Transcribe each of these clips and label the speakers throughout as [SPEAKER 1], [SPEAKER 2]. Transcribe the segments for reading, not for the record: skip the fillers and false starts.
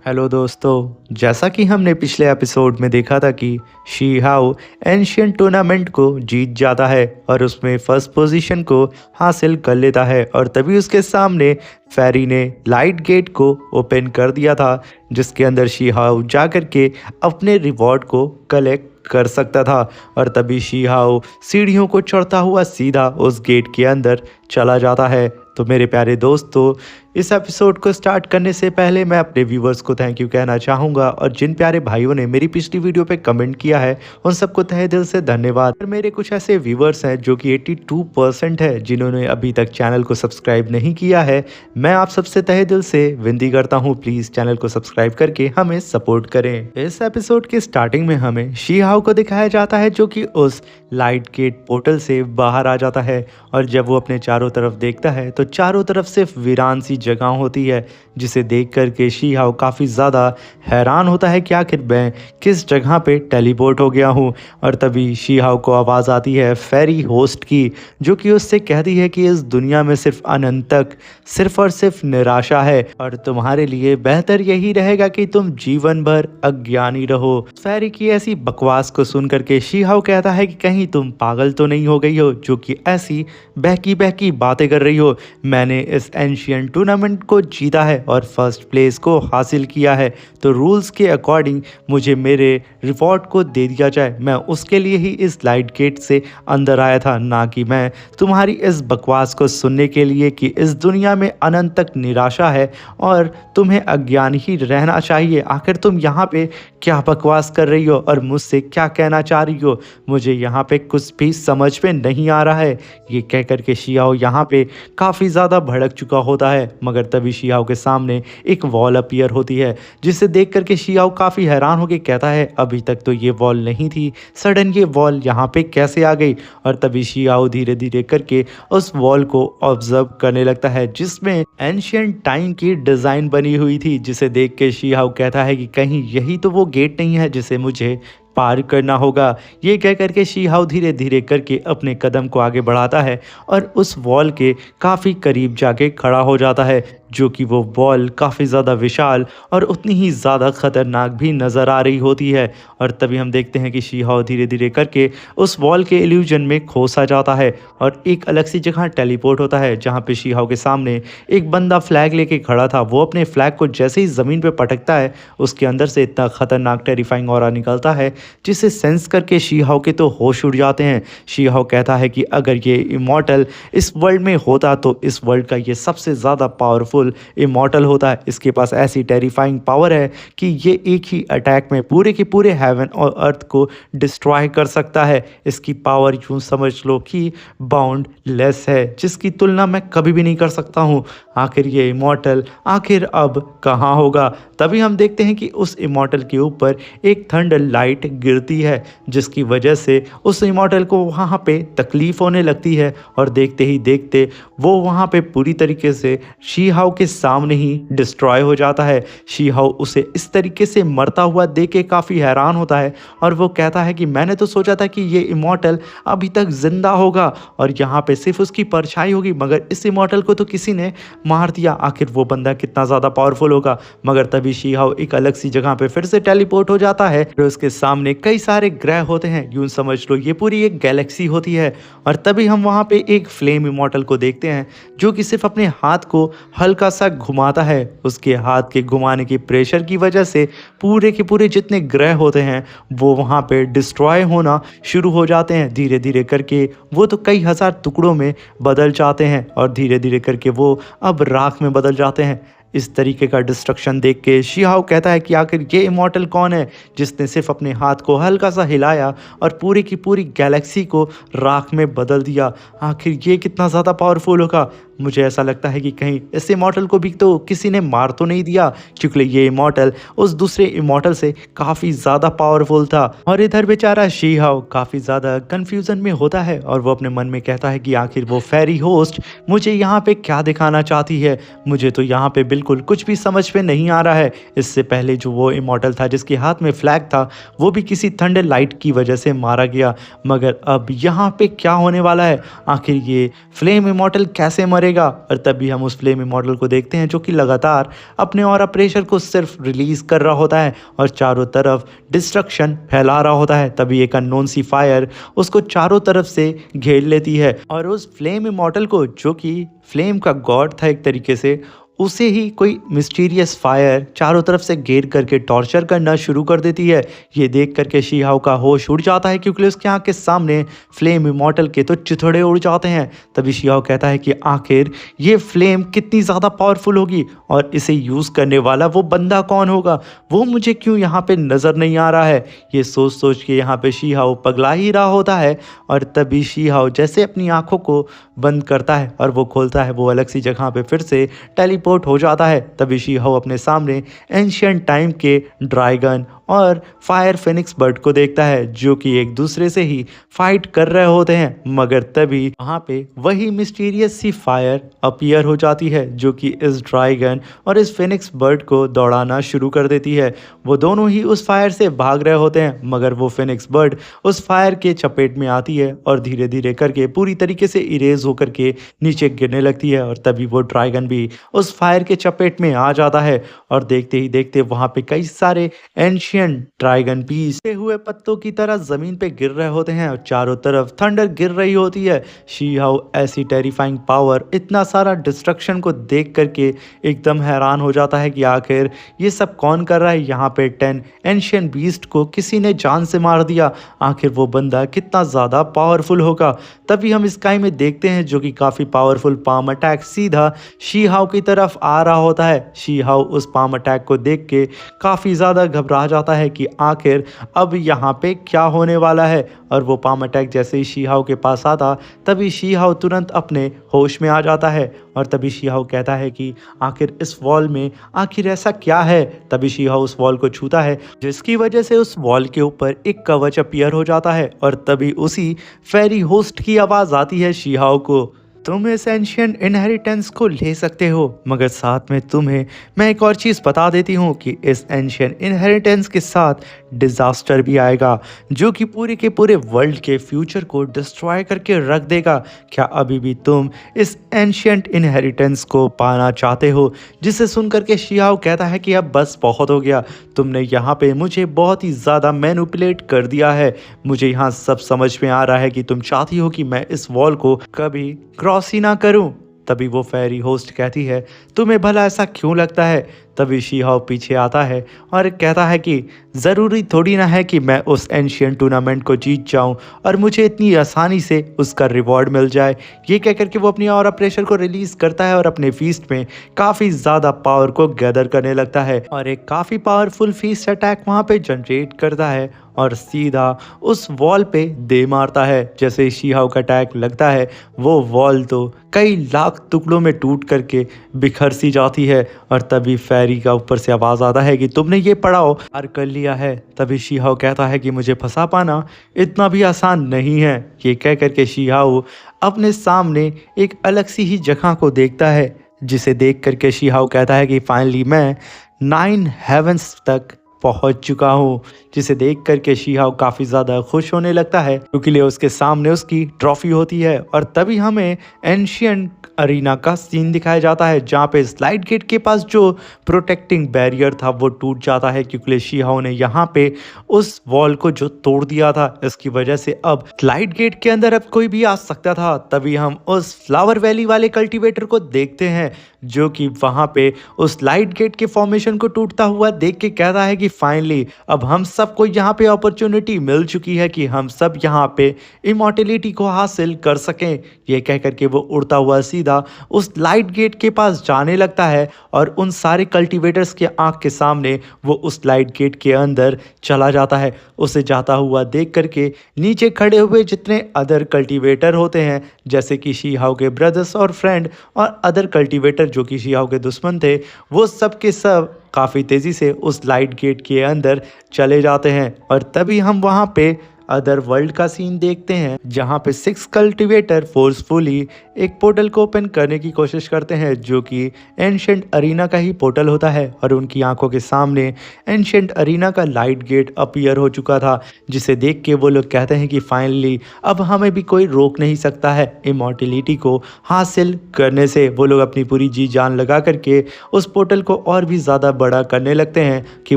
[SPEAKER 1] Hello दोस्तों, जैसा कि हमने पिछले एपिसोड में देखा था कि शी हाउ एंशियंट टूर्नामेंट को जीत जाता है और उसमें फर्स्ट पोजीशन को हासिल कर लेता है और तभी उसके सामने फेरी ने लाइट गेट को ओपन कर दिया था, जिसके अंदर शी हाउ जा कर के अपने रिवॉर्ड को कलेक्ट कर सकता था। और तभी शी हाउ सीढ़ियों को चढ़ता हुआ सीधा उस गेट के अंदर चला जाता है। तो मेरे प्यारे दोस्तों, इस एपिसोड को स्टार्ट करने से पहले मैं अपने व्यूवर्स को थैंक यू कहना चाहूँगा, और जिन प्यारे भाइयों ने मेरी पिछली वीडियो पे कमेंट किया है उन सबको तहे दिल से धन्यवाद। और मेरे कुछ ऐसे व्यूवर्स हैं जो कि 82% है जिन्होंने अभी तक चैनल को सब्सक्राइब नहीं किया है। मैं आप सबसे तहे दिल से विनती करता हूँ, प्लीज़ चैनल को सब्सक्राइब करके हमें सपोर्ट करें। इस एपिसोड के स्टार्टिंग में हमें शी हाउ को दिखाया जाता है जो कि उस लाइट गेट पोर्टल से बाहर आ जाता है, और जब वो अपने चारों तरफ देखता है तो चारों तरफ सिर्फ वीरान सी जगह होती है, जिसे देख कर के शी हाउ काफ़ी ज़्यादा हैरान होता है कि आखिर मैं किस जगह पे टेलीपोर्ट हो गया हूँ। और तभी शी हाउ को आवाज़ आती है फेरी होस्ट की, जो कि उससे कहती है कि इस दुनिया में सिर्फ अनंत तक सिर्फ और सिर्फ निराशा है, और तुम्हारे लिए बेहतर यही रहेगा कि तुम जीवन भर अज्ञानी रहो। फेरी की ऐसी बकवास को सुन करके शी हाउ कहता है कि कहीं तुम पागल तो नहीं हो गई हो जो कि ऐसी बहकी बहकी बातें कर रही हो। मैंने इस एंशियंट टूर्नामेंट को जीता है और फर्स्ट प्लेस को हासिल किया है, तो रूल्स के अकॉर्डिंग मुझे मेरे रिवॉर्ड को दे दिया जाए। मैं उसके लिए ही इस लाइट गेट से अंदर आया था, ना कि मैं तुम्हारी इस बकवास को सुनने के लिए कि इस दुनिया में अनंत तक निराशा है और तुम्हें अज्ञान ही रहना चाहिए। आखिर तुम यहाँ पे क्या बकवास कर रही हो और मुझसे क्या कहना चाह रही हो? मुझे यहाँ पे कुछ भी समझ में नहीं आ रहा है। ये कह कर के शी हाउ यहाँ पे काफ़ी ज़्यादा भड़क चुका होता है, मगर तभी शी हाउ के सामने एक वॉल अपीयर होती है, जिसे देख करके शी हाउ काफ़ी हैरान होकर कहता है अभी तक तो ये वॉल नहीं थी, सडन ये वॉल यहाँ पे कैसे आ गई? और तभी शी हाउ धीरे धीरे करके उस वॉल को ऑब्जर्व करने लगता है, जिसमें एंशियंट टाइम की डिज़ाइन बनी हुई थी, जिसे देख के शी हाउ कहता है कि कहीं यही तो वो गेट नहीं है जिसे मुझे पार करना होगा। ये कह करके शी हाउ धीरे धीरे करके अपने कदम को आगे बढ़ाता है और उस वॉल के काफ़ी करीब जाके खड़ा हो जाता है, जो कि वो वॉल काफ़ी ज़्यादा विशाल और उतनी ही ज़्यादा ख़तरनाक भी नज़र आ रही होती है। और तभी हम देखते हैं कि शी हाउ धीरे धीरे करके उस वॉल के इल्यूजन में खो सा जाता है और एक अलग सी जगह टेलीपोर्ट होता है, जहाँ पे शी हाउ के सामने एक बंदा फ्लैग लेके खड़ा था। वो अपने फ्लैग को जैसे ही ज़मीन पे पटकता है, उसके अंदर से इतना ख़तरनाक टेरिफाइंग ऑरा निकलता है, जिसे सेंस करके शी हाउ के तो होश उड़ जाते हैं। शी हाउ कहता है कि अगर ये इमॉर्टल इस वर्ल्ड में होता तो इस वर्ल्ड का ये सबसे ज़्यादा पावरफुल इमॉर्टल होता है। इसके पास ऐसी टेरिफाइंग पावर है कि ये एक ही अटैक में पूरे के पूरे हेवन और अर्थ को डिस्ट्रॉय कर सकता है। इसकी पावर यूँ समझ लो कि बाउंडलेस है, जिसकी तुलना मैं कभी भी नहीं कर सकता हूँ। आखिर ये इमॉर्टल आखिर अब कहाँ होगा? तभी हम देखते हैं कि उस इमॉर्टल के ऊपर एक थंडर लाइट गिरती है, जिसकी वजह से उस इमॉर्टल को वहाँ पे तकलीफ़ होने लगती है, और देखते ही देखते वो वहाँ पे पूरी तरीके से शी हाउ के सामने ही डिस्ट्रॉय हो जाता है। शी हाउ उसे इस तरीके से मरता हुआ देख के काफ़ी हैरान होता है, और वो कहता है कि मैंने तो सोचा था कि ये इमॉर्टल अभी तक ज़िंदा होगा और यहाँ पे सिर्फ उसकी परछाई होगी, मगर इस इमॉर्टल को तो किसी ने मार दिया। आखिर वो बंदा कितना ज़्यादा पावरफुल होगा? मगर तभी शी हाउ एक अलग सी जगह पे फिर से टेलीपोर्ट हो जाता है, और उसके सामने कई सारे ग्रह होते हैं। यूं समझ लो ये पूरी एक गैलेक्सी होती है। और तभी हम वहाँ पे एक फ्लेम इमॉर्टल को देखते हैं, जो कि सिर्फ अपने हाथ को हल्का सा घुमाता है। उसके हाथ के घुमाने की प्रेशर की वजह से पूरे के पूरे जितने ग्रह होते हैं वो वहाँ पे डिस्ट्रॉय होना शुरू हो जाते हैं। धीरे धीरे करके वो तो कई हज़ार टुकड़ों में बदल जाते हैं, और धीरे धीरे करके वो अब राख में बदल जाते हैं। इस तरीके का डिस्ट्रक्शन देख के शी हाउ कहता है कि आखिर ये इमॉर्टल कौन है जिसने सिर्फ अपने हाथ को हल्का सा हिलाया और पूरी की पूरी गैलेक्सी को राख में बदल दिया? आखिर ये कितना ज़्यादा पावरफुल होगा? मुझे ऐसा लगता है कि कहीं इस इमॉर्टल को भी तो किसी ने मार तो नहीं दिया, क्योंकि ये इमॉर्टल उस दूसरे इमॉर्टल से काफ़ी ज़्यादा पावरफुल था। और इधर बेचारा शी हाउ काफ़ी ज़्यादा कन्फ्यूज़न में होता है, और वो अपने मन में कहता है कि आखिर वो फेरी होस्ट मुझे यहाँ पे क्या दिखाना चाहती है? मुझे तो यहाँ पे बिल्कुल कुछ भी समझ में नहीं आ रहा है। इससे पहले जो वो इमॉर्टल था जिसके हाथ में फ्लैग था, वो भी किसी थंडर लाइट की वजह से मारा गया, मगर अब यहाँ पे क्या होने वाला है? आखिर ये फ्लेम इमॉर्टल कैसे मरेगा? करेगा। और तभी हम उस फ्लेम इमॉर्टल को देखते हैं जो कि लगातार अपने ऑरा प्रेशर को सिर्फ रिलीज कर रहा होता है और चारों तरफ डिस्ट्रक्शन फैला रहा होता है। तभी एक अननोन सी फायर उसको चारों तरफ से घेर लेती है और उस फ्लेम इमॉर्टल को, जो कि फ्लेम का गॉड था एक तरीके से, उसे ही कोई मिस्टीरियस फायर चारों तरफ से घेर करके टॉर्चर करना शुरू कर देती है। ये देख करके शी हाओ का होश उड़ जाता है क्योंकि उसके आँख के सामने फ्लेम इमॉर्टल के तो चिथड़े उड़ जाते हैं। तभी शी हाओ कहता है कि आखिर ये फ्लेम कितनी ज़्यादा पावरफुल होगी और इसे यूज़ करने वाला वो बंदा कौन होगा, वो मुझे क्यों यहाँ पे नज़र नहीं आ रहा है। ये सोच सोच के यहाँ पे शी हाओ पगला ही रहा होता है। और तभी शी हाओ जैसे अपनी आँखों को बंद करता है और वो खोलता है, वो अलग सी जगह पे फिर से टेलीपोर्ट हो जाता है। तभी शी हाओ अपने सामने एंशिएंट टाइम के ड्रैगन और फायर फिनिक्स बर्ड को देखता है जो कि एक दूसरे से ही फाइट कर रहे होते हैं। मगर तभी वहाँ पे वही मिस्टीरियस सी फायर अपीयर हो जाती है जो कि इस ड्रैगन और इस फिनिक्स बर्ड को दौड़ाना शुरू कर देती है। वो दोनों ही उस फायर से भाग रहे होते हैं मगर वो फिनिक्स बर्ड उस फायर के चपेट में आती है और धीरे धीरे करके पूरी तरीके से इरेज होकर के नीचे गिरने लगती है। और तभी वो ड्रैगन भी उस फायर के चपेट में आ जाता है और देखते ही देखते वहाँ पे कई सारे एंशियंट ड्रैगन पीस हुए पत्तों की तरह जमीन पे गिर रहे होते हैं और चारों तरफ थंडर गिर रही होती है। शी हाओ ऐसी टेरिफाइंग पावर, इतना सारा डिस्ट्रक्शन को देख करके एकदम हैरान हो जाता है कि आखिर ये सब कौन कर रहा है। यहाँ पे 10 एंशियंट बीस्ट को किसी ने जान से मार दिया, आखिर वो बंदा कितना ज़्यादा पावरफुल होगा। तभी हम स्काई में देखते हैं जो कि काफ़ी पावरफुल पाम अटैक सीधा शी हाओ की तरफ आ रहा होता है। शी हाओ उस पाम अटैक को देख के काफ़ी ज़्यादा घबरा जाता है कि आखिर अब यहाँ पे क्या होने वाला है। और वो पाम अटैक जैसे ही शी हाओ के पास आता तभी शी हाओ तुरंत अपने होश में आ जाता है। और तभी शी हाओ कहता है कि आखिर इस वॉल में आखिर ऐसा क्या है। तभी शी हाओ उस वॉल को छूता है जिसकी वजह से उस वॉल के ऊपर एक कवच अपीयर हो जाता है और तभी उसी फेरी होस्ट की आवाज़ आती है शी हाओ को, तुम इस एंशिएंट इनहेरिटेंस को ले सकते हो मगर साथ में तुम्हें मैं एक और चीज़ बता देती हूँ कि इस एंशिएंट इनहेरिटेंस के साथ डिज़ास्टर भी आएगा जो कि पूरे के पूरे वर्ल्ड के फ्यूचर को डिस्ट्रॉय करके रख देगा। क्या अभी भी तुम इस एंशिएंट इनहेरिटेंस को पाना चाहते हो। जिसे सुन करके शी हाओ कहता है कि अब बस बहुत हो गया, तुमने यहाँ पे मुझे बहुत ही ज़्यादा मैनिपुलेट कर दिया है। मुझे यहाँ सब समझ में आ रहा है कि तुम चाहती हो कि मैं इस वॉल को कभी क्रॉस ही ना करूं। तभी वो फेरी होस्ट कहती है तुम्हें भला ऐसा क्यों लगता है। तभी शी हाओ पीछे आता है और कहता है कि ज़रूरी थोड़ी ना है कि मैं उस एंशिएंट टूर्नामेंट को जीत जाऊं और मुझे इतनी आसानी से उसका रिवॉर्ड मिल जाए। ये कह करके वो अपनी ऑरा प्रेशर को रिलीज़ करता है और अपने फीस्ट में काफ़ी ज़्यादा पावर को गैदर करने लगता है और एक काफ़ी पावरफुल फीस्ट अटैक वहाँ पे जनरेट करता है और सीधा उस वॉल पे दे मारता है। जैसे शी हाओ का अटैक लगता है वो वॉल तो कई लाख टुकड़ों में टूट करके बिखर सी जाती है। और तभी फेरी का ऊपर से आवाज़ आता है कि तुमने ये पड़ाव पार कर लिया है। तभी शी हाओ कहता है कि मुझे फंसा पाना इतना भी आसान नहीं है। ये कह करके शी हाओ अपने सामने एक अलग सी ही जगह को देखता है जिसे देख करके शी हाओ कहता है कि फाइनली मैं 9 हेवंस तक पहुंच चुका हूँ। जिसे देख करके शी हाओ काफ़ी ज़्यादा खुश होने लगता है क्योंकि उसके सामने उसकी ट्रॉफी होती है। और तभी हमें एंशिएंट अरीना का सीन दिखाया जाता है जहाँ पे स्लाइड गेट के पास जो प्रोटेक्टिंग बैरियर था वो टूट जाता है क्योंकि शी हाओ ने यहाँ पे उस वॉल को जो तोड़ दिया था। इसकी वजह से अब स्लाइड गेट के अंदर अब कोई भी आ सकता था। तभी हम उस फ्लावर वैली वाले कल्टीवेटर को देखते हैं जो कि वहाँ पे उस स्लाइड गेट के फॉर्मेशन को टूटता हुआ देख के कहता है कि फाइनली अब हम सबको यहाँ पे अपॉर्चुनिटी मिल चुकी है कि हम सब यहाँ पे इमॉर्टेलिटी को हासिल कर सकें। ये कह करके वो उड़ता हुआ सीधा उस लाइट गेट के पास जाने लगता है और उन सारे कल्टीवेटर्स के आंख के सामने वो उस लाइट गेट के अंदर चला जाता है। उसे जाता हुआ देख करके नीचे खड़े हुए जितने अदर कल्टीवेटर होते हैं जैसे कि शी हाओ के ब्रदर्स और फ्रेंड और अदर कल्टीवेटर जो कि शी हाओ के दुश्मन थे, वो सब के सब काफ़ी तेज़ी से उस लाइट गेट के अंदर चले जाते हैं। और तभी हम वहाँ पे अदर वर्ल्ड का सीन देखते हैं जहाँ पे 6 कल्टिवेटर फोर्सफुली एक पोर्टल को ओपन करने की कोशिश करते हैं जो कि एंशिएंट अरीना का ही पोर्टल होता है और उनकी आंखों के सामने एंशिएंट अरीना का लाइट गेट अपीयर हो चुका था, जिसे देख के वो लोग कहते हैं कि फाइनली अब हमें भी कोई रोक नहीं सकता है इमॉर्टिलिटी को हासिल करने से। वो लोग अपनी पूरी जी जान लगा करके उस पोर्टल को और भी ज़्यादा बड़ा करने लगते हैं कि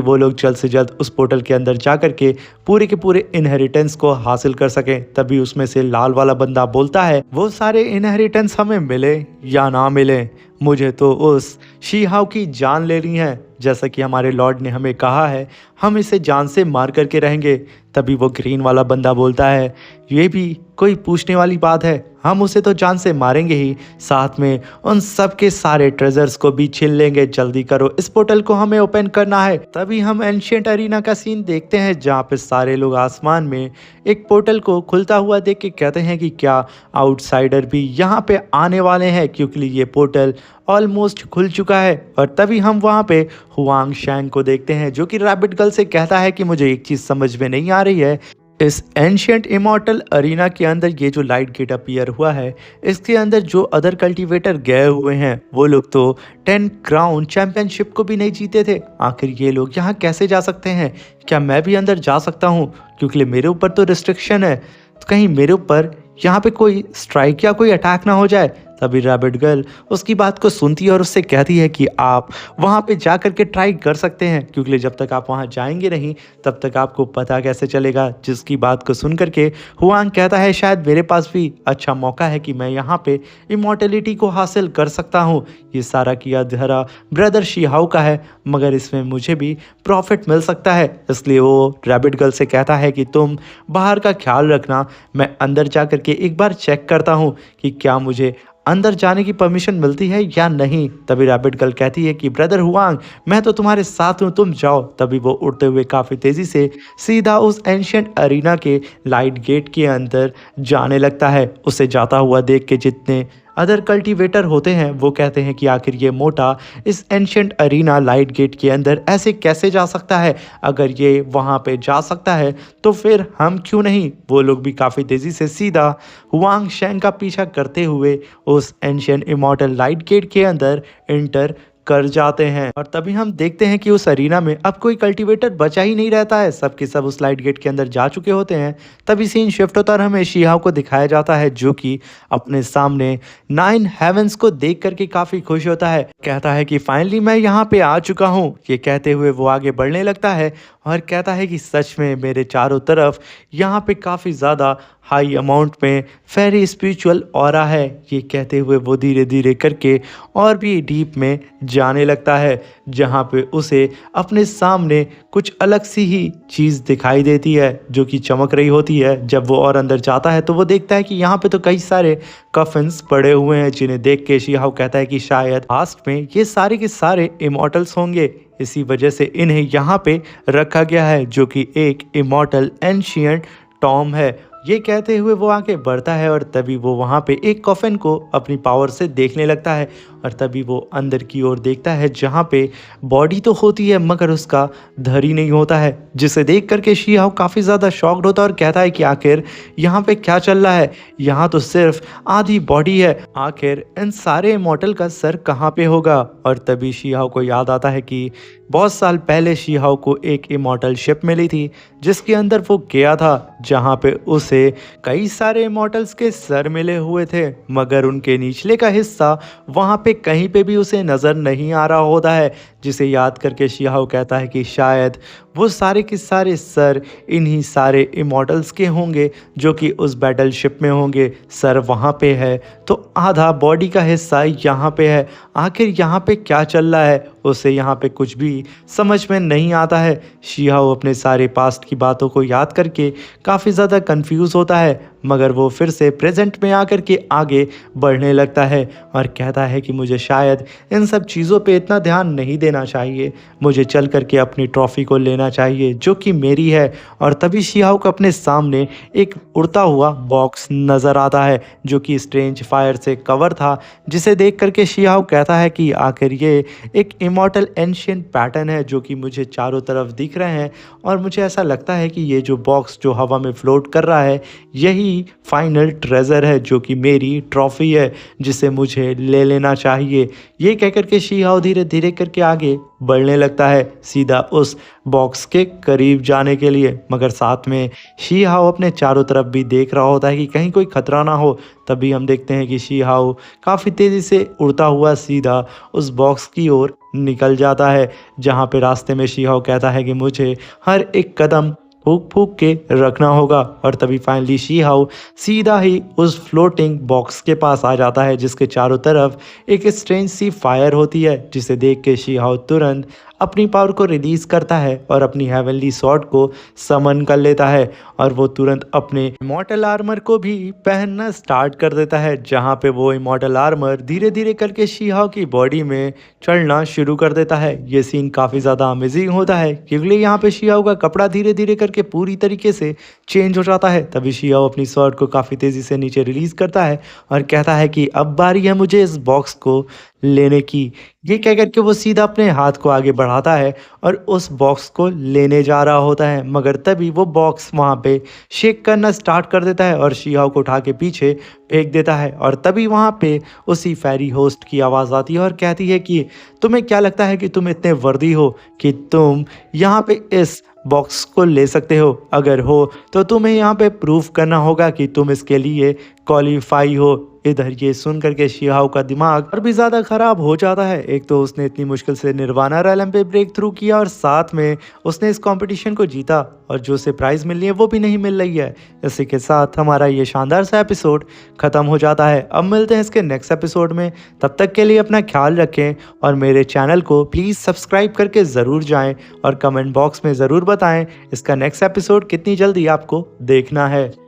[SPEAKER 1] वो लोग जल्द से जल्द उस पोर्टल के अंदर जा करके पूरे के पूरे इनहेरिटेंस को हासिल कर सकें। तभी उसमें से लाल वाला बंदा बोलता है, वो सारे इनहेरिटेंस हमें मिले या ना मिले, मुझे तो उस शी हाउ की जान लेनी है। जैसा कि हमारे लॉर्ड ने हमें कहा है, हम इसे जान से मार करके रहेंगे। तभी वो ग्रीन वाला बंदा बोलता है, ये भी कोई पूछने वाली बात है, हम उसे तो जान से मारेंगे ही, साथ में उन सब के सारे ट्रेजर्स को भी छीन लेंगे। जल्दी करो, इस पोर्टल को हमें ओपन करना है। तभी हम एंशिएंट अरीना का सीन देखते हैं जहाँ पे सारे लोग आसमान में एक पोर्टल को खुलता हुआ देख के कहते हैं कि क्या आउटसाइडर भी यहाँ पे आने वाले हैं, क्योंकि ये पोर्टल ऑलमोस्ट खुल चुका है। और तभी हम वहाँ पे हुआंग शैंग को देखते हैं जो कि रैबिट गर्ल से कहता है कि मुझे एक चीज़ समझ में नहीं आ रही है, इस एंशिएंट इमॉर्टल अरीना के अंदर ये जो लाइट गेट अपीयर हुआ है, इसके अंदर जो अदर कल्टीवेटर गए हुए हैं वो लोग तो 10 क्राउन चैंपियनशिप को भी नहीं जीते थे। आखिर ये लोग यहाँ कैसे जा सकते हैं? क्या मैं भी अंदर जा सकता हूँ? क्योंकि मेरे ऊपर तो रिस्ट्रिक्शन है, तो कहीं मेरे ऊपर यहाँ पे कोई स्ट्राइक या कोई अटैक ना हो जाए। तभी रैबिट गर्ल उसकी बात को सुनती है और उससे कहती है कि आप वहाँ पे जा कर के ट्राई कर सकते हैं, क्योंकि जब तक आप वहाँ जाएंगे नहीं तब तक आपको पता कैसे चलेगा। जिसकी बात को सुन करके हुआंग कहता है, शायद मेरे पास भी अच्छा मौका है कि मैं यहाँ पे इमॉर्टलिटी को हासिल कर सकता हूँ। ये सारा किया धरा ब्रदर शी हाउ का है, मगर इसमें मुझे भी प्रॉफिट मिल सकता है। इसलिए वो रैबिट गर्ल से कहता है कि तुम बाहर का ख्याल रखना, मैं अंदर जा करके एक बार चेक करता हूँ कि क्या मुझे अंदर जाने की परमिशन मिलती है या नहीं। तभी रैबिट गर्ल कहती है कि ब्रदर हुआंग, मैं तो तुम्हारे साथ हूँ, तुम जाओ। तभी वो उड़ते हुए काफ़ी तेज़ी से सीधा उस एंशिएंट अरीना के लाइट गेट के अंदर जाने लगता है। उसे जाता हुआ देख के जितने अदर कल्टीवेटर होते हैं वो कहते हैं कि आखिर ये मोटा इस एंशिएंट अरीना लाइट गेट के अंदर ऐसे कैसे जा सकता है? अगर ये वहाँ पे जा सकता है तो फिर हम क्यों नहीं? वो लोग भी काफ़ी तेज़ी से सीधा हुआंग शैंग का पीछा करते हुए उस एंशिएंट इमॉर्टल लाइट गेट के अंदर एंटर कर जाते हैं। और तभी हम देखते हैं कि उस अरीना में अब कोई कल्टीवेटर बचा ही नहीं रहता है, सब के सब उस लाइट गेट के अंदर जा चुके होते हैं। तभी सीन शिफ्ट होता और हमें शी हाउ को दिखाया जाता है जो कि अपने सामने 9 हेवंस को देख करके काफी खुश होता है, कहता है कि फाइनली मैं यहाँ पे आ चुका हूँ। ये कहते हुए वो आगे बढ़ने लगता है और कहता है कि सच में मेरे चारों तरफ यहाँ पे काफ़ी ज़्यादा हाई अमाउंट में फेरी स्पिरिचुअल ऑरा है। ये कहते हुए वो धीरे धीरे करके और भी डीप में जाने लगता है, जहाँ पे उसे अपने सामने कुछ अलग सी ही चीज़ दिखाई देती है जो कि चमक रही होती है। जब वो और अंदर जाता है तो वो देखता है कि यहाँ पे तो कई सारे कफन्स पड़े हुए हैं, जिन्हें देख के शी हाउ कहता है कि शायद पास्ट में ये सारे के सारे इमॉर्टल्स होंगे, इसी वजह से इन्हें यहाँ पे रखा गया है, जो कि एक इमॉर्टल एंशिएंट टॉम है। ये कहते हुए वो आगे बढ़ता है और तभी वो वहाँ पे एक कॉफिन को अपनी पावर से देखने लगता है और तभी वो अंदर की ओर देखता है जहाँ पे बॉडी तो होती है मगर उसका धड़ ही नहीं होता है, जिसे देख करके शी हाउ काफ़ी ज़्यादा शॉक्ड होता है और कहता है कि आखिर यहाँ पे क्या चल रहा है, यहाँ तो सिर्फ आधी बॉडी है, आखिर इन सारे इमॉर्टल का सर कहाँ पे होगा। और तभी शी हाउ को याद आता है कि बहुत साल पहले शी हाउ को एक इमॉर्टल शिप मिली थी जिसके अंदर वो गया था, जहाँ पे उसे कई सारे इमॉर्टल्स के सर मिले हुए थे, मगर उनके निचले का हिस्सा वहाँ पे कहीं पे भी उसे नज़र नहीं आ रहा होता है, जिसे याद करके शी हाउ कहता है कि शायद वो सारे के सारे सर इन्हीं सारे इमॉर्टल्स के होंगे जो कि उस बैटल शिप में होंगे। सर वहाँ पे है तो आधा बॉडी का हिस्सा यहाँ पे है, आखिर यहाँ पे क्या चल रहा है उसे यहाँ पे कुछ भी समझ में नहीं आता है। शी हाउ अपने सारे पास्ट की बातों को याद करके काफ़ी ज़्यादा कंफ्यूज होता है, मगर वो फिर से प्रेजेंट में आकर के आगे बढ़ने लगता है और कहता है कि मुझे शायद इन सब चीज़ों पे इतना ध्यान नहीं देना देना चाहिए, मुझे चल करके अपनी ट्रॉफ़ी को लेना चाहिए जो कि मेरी है। और तभी शिहाओ को अपने सामने एक उड़ता हुआ बॉक्स नज़र आता है जो कि स्ट्रेंज फायर से कवर था, जिसे देख करके शिहाओ कहता है कि आखिर ये एक इमॉर्टल एंशिएंट पैटर्न है जो कि मुझे चारों तरफ दिख रहे हैं। और मुझे ऐसा लगता है कि ये जो बॉक्स जो हवा में फ्लोट कर रहा है यही फाइनल ट्रेजर है जो कि मेरी ट्रॉफ़ी है, जिसे मुझे ले लेना चाहिए। ये कह कर के शिहाओ धीरे धीरे करके आगे बढ़ने लगता है, सीधा उस बॉक्स के करीब जाने के लिए। मगर साथ में शिहाओ अपने चारों तरफ भी देख रहा होता है कि कहीं कोई खतरा ना हो। तभी हम देखते हैं कि शिहाओ काफ़ी तेज़ी से उड़ता हुआ सीधा उस बॉक्स की ओर निकल जाता है, जहाँ पे रास्ते में शिहाओ कहता है कि मुझे हर एक कदम फूक फूक के रखना होगा। और तभी फाइनली शिहाओ सीधा ही उस फ्लोटिंग बॉक्स के पास आ जाता है, जिसके चारों तरफ एक स्ट्रेंज सी फायर होती है, जिसे देख के शिहाओ तुरंत अपनी पावर को रिलीज़ करता है और अपनी हेवनली स्वॉर्ड को समन कर लेता है। और वो तुरंत अपने इमॉर्टल आर्मर को भी पहनना स्टार्ट कर देता है, जहाँ पे वो इमॉर्टल आर्मर धीरे धीरे करके शिहाओ की बॉडी में चढ़ना शुरू कर देता है। ये सीन काफ़ी ज़्यादा अमेजिंग होता है क्योंकि यहाँ पे शिहाओ का कपड़ा धीरे धीरे करके पूरी तरीके से चेंज हो जाता है। तभी शिहाओ अपनी स्वॉर्ड को काफ़ी तेज़ी से नीचे रिलीज़ करता है और कहता है कि अब बारी है मुझे इस बॉक्स को लेने की। ये कह कर के वो सीधा अपने हाथ को आगे बढ़ाता है और उस बॉक्स को लेने जा रहा होता है, मगर तभी वो बॉक्स वहाँ पे शेक करना स्टार्ट कर देता है और शिहाओ को उठा के पीछे फेंक देता है। और तभी वहाँ पे उसी फेरी होस्ट की आवाज़ आती है और कहती है कि तुम्हें क्या लगता है कि तुम इतने वर्दी हो कि तुम यहाँ पे इस बॉक्स को ले सकते हो? अगर हो तो तुम्हें यहाँ पे प्रूफ करना होगा कि तुम इसके लिए क्वालिफाई हो। इधर ये सुन करके शिहाओ का दिमाग और भी ज़्यादा ख़राब हो जाता है। एक तो उसने इतनी मुश्किल से निर्वाणा रैलम पे ब्रेक थ्रू किया और साथ में उसने इस कंपटीशन को जीता और जो उसे प्राइज़ मिलनी है वो भी नहीं मिल रही है। इसी के साथ हमारा ये शानदार सा एपिसोड ख़त्म हो जाता है। अब मिलते हैं इसके नेक्स्ट एपिसोड में, तब तक के लिए अपना ख्याल रखें और मेरे चैनल को प्लीज़ सब्सक्राइब करके ज़रूर जाएँ और कमेंट बॉक्स में ज़रूर बताएँ इसका नेक्स्ट एपिसोड कितनी जल्दी आपको देखना है।